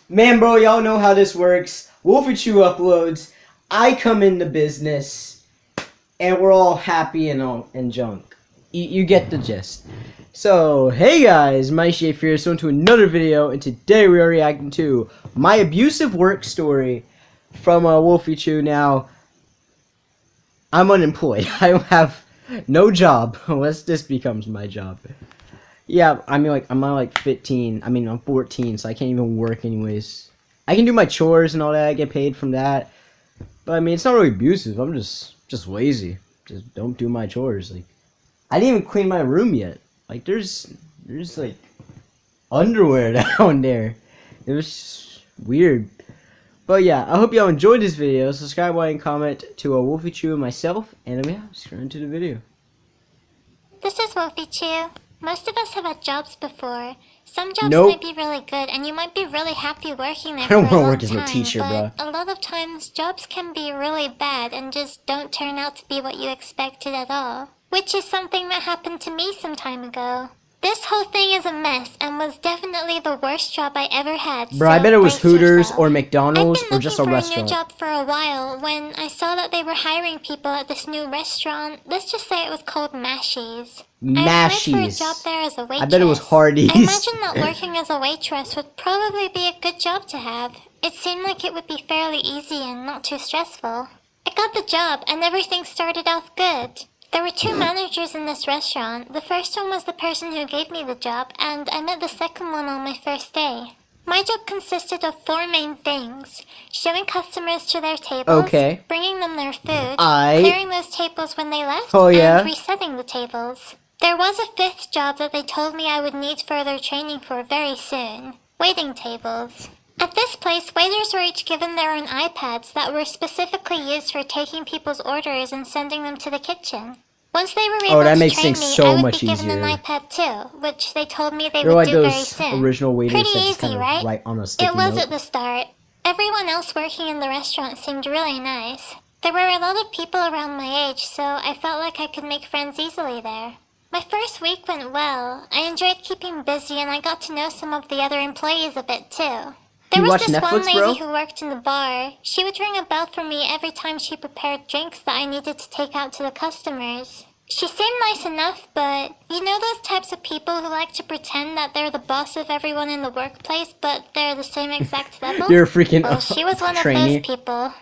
Man, bro, y'all know how this works. Wolfychu uploads, I come into business, and we're all happy and junk. You get the gist. So, hey guys, my Shape here, so into another video, and today we are reacting to my abusive work story from Wolfychu. Now, I'm unemployed. I have no job unless this becomes my job. Yeah, I mean, I'm like 15. I mean, I'm 14, so I can't even work anyways. I can do my chores and all that. I get paid from that. But I mean, it's not really abusive. I'm just lazy. Just don't do my chores. Like, I didn't even clean my room yet. Like, there's like underwear down there. It was just weird. But yeah, I hope y'all enjoyed this video. Subscribe, like, and comment to Wolfychu and myself. And yeah, let's get into the video. This is Wolfychu. Most of us have had jobs before. Some jobs Nope. might be really good, and you might be really happy working there I don't for a want to long work as time, no teacher, but bro. a lot of times jobs can be really bad and just don't turn out to be what you expected at all. Which is something that happened to me some time ago. This whole thing is a mess and was definitely the worst job I ever had. Bro, I bet it was brace Hooters yourself. or McDonald's I've been or just a looking for restaurant. a new job for a while when I saw that they were hiring people at this new restaurant. Let's just say it was called Mashies. I applied for a job there as a waitress. I bet it was Hardee's. I imagine that working as a waitress would probably be a good job to have. It seemed like it would be fairly easy and not too stressful. I got the job and everything started off good. There were two managers in this restaurant. The first one was the person who gave me the job, and I met the second one on my first day. My job consisted of four main things: showing customers to their tables, bringing them their food, clearing those tables when they left, and resetting the tables. There was a fifth job that they told me I would need further training for very soon: waiting tables. At this place, waiters were each given their own iPads that were specifically used for taking people's orders and sending them to the kitchen. Once they were able to train me, I would be given an iPad too, which they told me they would do very soon. Pretty easy, right? It was at the start. Everyone else working in the restaurant seemed really nice. There were a lot of people around my age, so I felt like I could make friends easily there. My first week went well. I enjoyed keeping busy and I got to know some of the other employees a bit too. There was this one lady who worked in the bar. She would ring a bell for me every time she prepared drinks that I needed to take out to the customers. She seemed nice enough, but you know those types of people who like to pretend that they're the boss of everyone in the workplace, but they're the same exact level? You're a freaking Well, she was one of those people.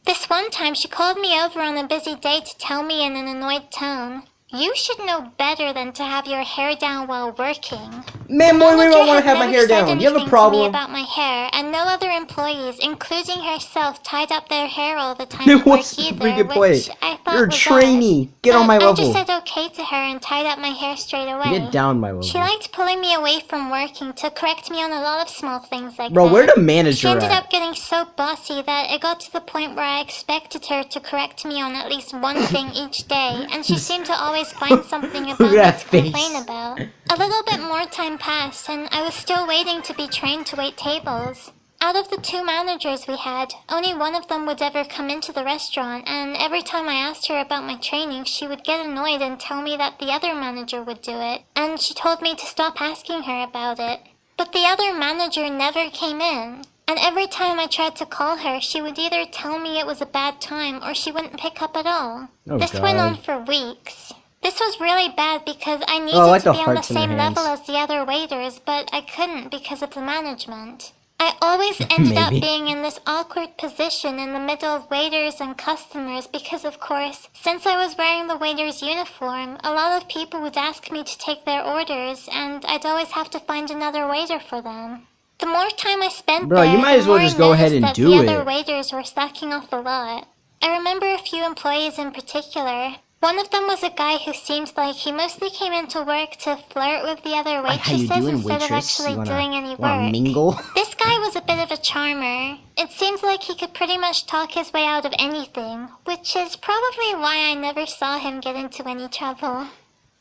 This one time she called me over on a busy day to tell me in an annoyed tone, "You should know better than to have your hair down while working." Man, boy, we don't want to have my hair down. You have a problem? To me about my hair, and no other employees, including herself, tied up their hair all the time It at work was a either, pretty good which point. I thought You're a was trainee. odd. Get on my level. I just said okay to her and tied up my hair straight away. Get down my level. She liked pulling me away from working to correct me on a lot of small things like that. Bro, where the manager She ended up getting so bossy that it got to the point where I expected her to correct me on at least one thing each day, and she seemed to always find something about me to complain about. A little bit more time passed, and I was still waiting to be trained to wait tables. Out of the two managers we had, only one of them would ever come into the restaurant, and every time I asked her about my training, she would get annoyed and tell me that the other manager would do it, and she told me to stop asking her about it. But the other manager never came in, and every time I tried to call her, she would either tell me it was a bad time or she wouldn't pick up at all. This went on for weeks. This was really bad because I needed to be on the same level as the other waiters, but I couldn't because of the management. I always ended up being in this awkward position in the middle of waiters and customers because, of course, since I was wearing the waiter's uniform, a lot of people would ask me to take their orders, and I'd always have to find another waiter for them. The more time I spent there, you might as well just go ahead and do it. The other waiters were slacking off a lot. I remember a few employees in particular. One of them was a guy who seemed like he mostly came into work to flirt with the other waitresses instead of actually doing any work. Mingle? This guy was a bit of a charmer. It seems like he could pretty much talk his way out of anything, which is probably why I never saw him get into any trouble.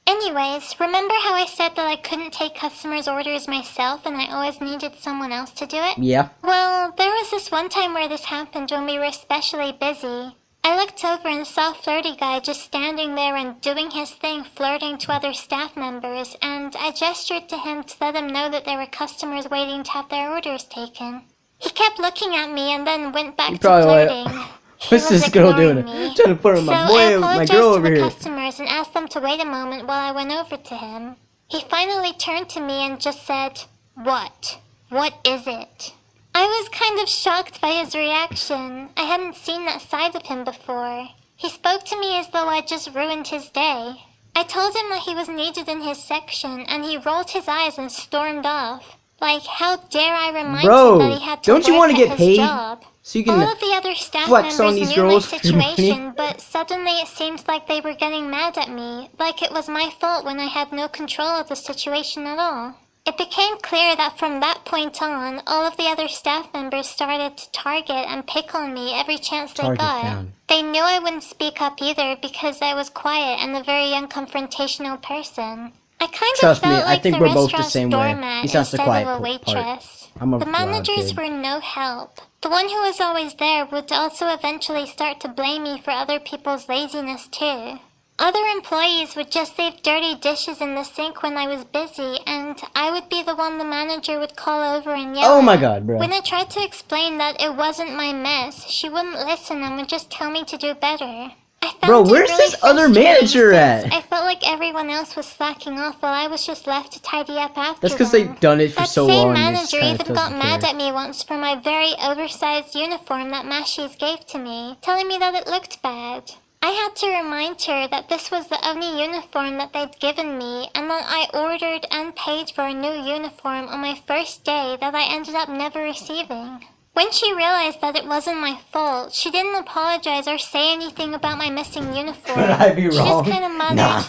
Anyways, remember how I said that I couldn't take customers' orders myself and I always needed someone else to do it? Yeah. Well, there was this one time where this happened when we were especially busy. I looked over and saw a flirty guy just standing there and doing his thing, flirting to other staff members, and I gestured to him to let him know that there were customers waiting to have their orders taken. He kept looking at me and then went back You to probably flirting. what's this girl doing? Trying to flirt with So my I boy, my apologized girl to over the here. customers and asked them to wait a moment while I went over to him. He finally turned to me and just said, "What? What is it?" I was kind of shocked by his reaction. I hadn't seen that side of him before. He spoke to me as though I'd just ruined his day. I told him that he was needed in his section, and he rolled his eyes and stormed off. Like, how dare I remind him that he had to don't you work want to at get his paid job? so you All can of the other staff flex on members these knew my girls for your money? situation, but suddenly it seemed like they were getting mad at me, like it was my fault when I had no control of the situation at all. It became clear that from that point on, all of the other staff members started to target and pick on me every chance they Target got. found. They knew I wouldn't speak up either because I was quiet and a very unconfrontational person. I kind Trust of me, felt I like think the we're both the restaurant's same way. doormat Besides the instead quiet of a part. waitress. I'm a The loud managers kid. were no help. The one who was always there would also eventually start to blame me for other people's laziness too. Other employees would just leave dirty dishes in the sink when I was busy, and I would be the one the manager would call over and yell Oh my at. god, bro. When I tried to explain that it wasn't my mess, she wouldn't listen and would just tell me to do better. I found Bro, it where's really this other frustrating manager since at? I felt like everyone else was slacking off while I was just left to tidy up after That's because them. they've done it for That so same long. They just manager kinda even got doesn't mad care. at me once for my very oversized uniform that Mashies gave to me, telling me that it looked bad. I had to remind her that this was the only uniform that they'd given me, and that I ordered and paid for a new uniform on my first day that I ended up never receiving. When she realized that it wasn't my fault, she didn't apologize or say anything about my missing uniform. Could I be She wrong? just kind of muttered, Nah.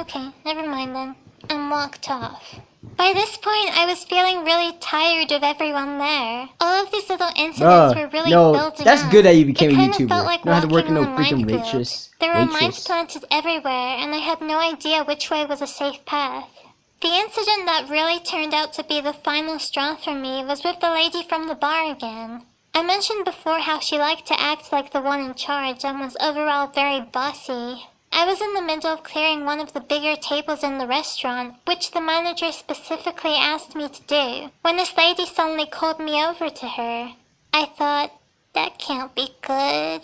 "Okay, never mind then," and walked off. By this point, I was feeling really tired of everyone there. All of these little incidents were really building that's up. good that you became It a kind YouTuber. of felt like You don't have to work in walking no on a freaking minefield. waitress. There were mines planted everywhere, and I had no idea which way was a safe path. The incident that really turned out to be the final straw for me was with the lady from the bar again. I mentioned before how she liked to act like the one in charge and was overall very bossy. I was in the middle of clearing one of the bigger tables in the restaurant, which the manager specifically asked me to do, when this lady suddenly called me over to her. I thought, that can't be good.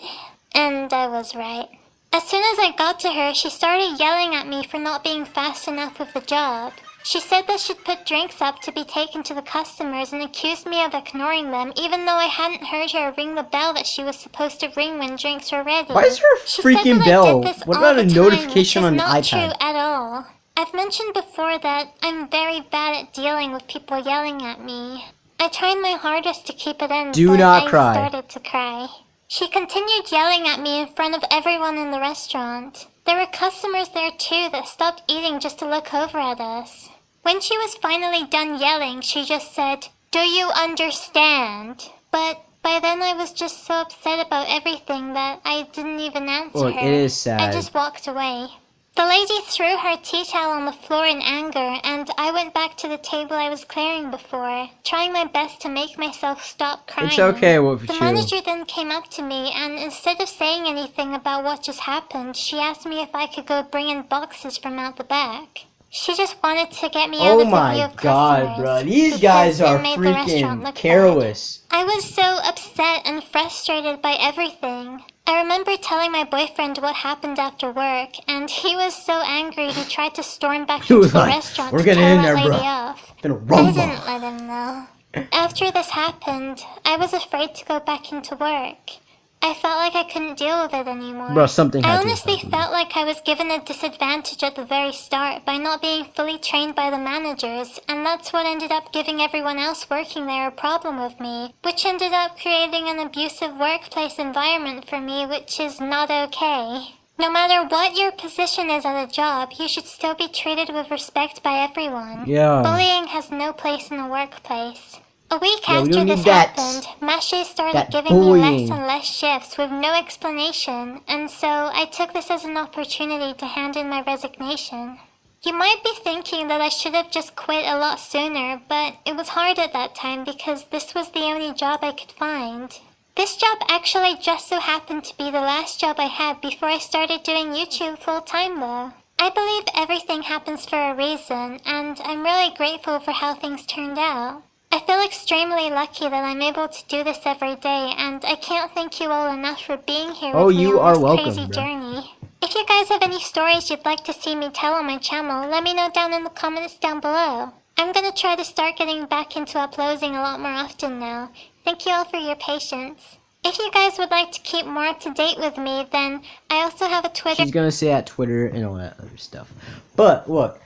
And I was right. As soon as I got to her, she started yelling at me for not being fast enough with the job. She said that she'd put drinks up to be taken to the customers and accused me of ignoring them, even though I hadn't heard her ring the bell that she was supposed to ring when drinks were ready. Why is there a She freaking said that bell? I did this What all about the a time, notification which on is the not iPad? true at all. I've mentioned before that I'm very bad at dealing with people yelling at me. I tried my hardest to keep it in, Do but not I cry. started to cry. She continued yelling at me in front of everyone in the restaurant. There were customers there too that stopped eating just to look over at us. When she was finally done yelling, she just said, "Do you understand?" But by then I was just so upset about everything that I didn't even answer Well, her. it is sad. I just walked away. The lady threw her tea towel on the floor in anger, and I went back to the table I was clearing before, trying my best to make myself stop crying. It's okay, The Wolfychu. manager then came up to me, and instead of saying anything about what just happened, she asked me if I could go bring in boxes from out the back. She just wanted to get me out Oh of the view my of god, customers, bro. These because guys it are made the restaurant freaking look bad. careless. I was so upset and frustrated by everything. I remember telling my boyfriend what happened after work, and he was so angry he tried to storm back He into was the like, restaurant "We're to getting tell in that there, lady bro. off. Gonna I rumble." didn't let him know. After this happened, I was afraid to go back into work. I felt like I couldn't deal with it anymore. Bro, something I had to honestly happen. felt like I was given a disadvantage at the very start by not being fully trained by the managers, and that's what ended up giving everyone else working there a problem with me, which ended up creating an abusive workplace environment for me, which is not okay. No matter what your position is at a job, you should still be treated with respect by everyone. Yeah. Bullying has no place in the workplace. A week Yeah, we after don't this need that. happened, Mache started That giving me bullying. less and less shifts with no explanation, and so I took this as an opportunity to hand in my resignation. You might be thinking that I should have just quit a lot sooner, but it was hard at that time because this was the only job I could find. This job actually just so happened to be the last job I had before I started doing YouTube full time though. I believe everything happens for a reason, and I'm really grateful for how things turned out. I feel extremely lucky that I'm able to do this every day, and I can't thank you all enough for being here Oh, with me you on are this welcome, crazy bro. journey. If you guys have any stories you'd like to see me tell on my channel, let me know down in the comments down below. I'm gonna try to start getting back into uploading a lot more often now. Thank you all for your patience. If you guys would like to keep more up to date with me, then I also have a Twitter. She's gonna say at Twitter and all that other stuff. But look,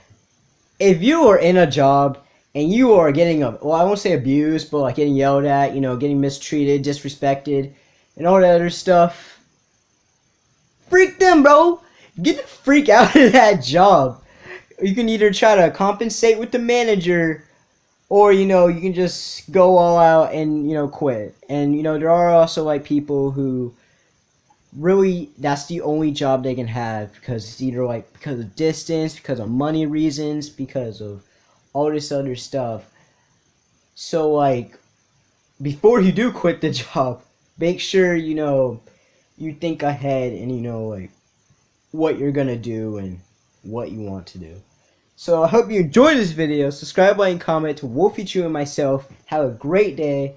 if you are in a job and you are getting, well, I won't say abused, but like getting yelled at, getting mistreated, disrespected, and all that other stuff, freak them, bro. Get the freak out of that job. You can either try to compensate with the manager, or you can just go all out and quit. And there are also like people who really that's the only job they can have, because it's either like because of distance, because of money reasons, because of all this other stuff. So like before you do quit the job, make sure you think ahead and like what you're gonna do and what you want to do. So I hope you enjoyed this video. Subscribe, like, and comment to Wolfychu and myself. Have a great day.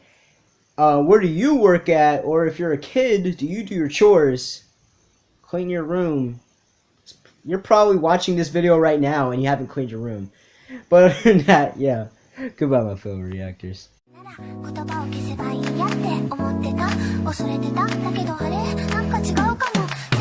Where do you work at? Or if you're a kid, do you do your chores? Clean your room. You're probably watching this video right now and you haven't cleaned your room. But other than that, yeah. Goodbye, my fellow reactors. 言葉を消せばいいやって思ってた、恐れてた、だけどあれなんか違うかも。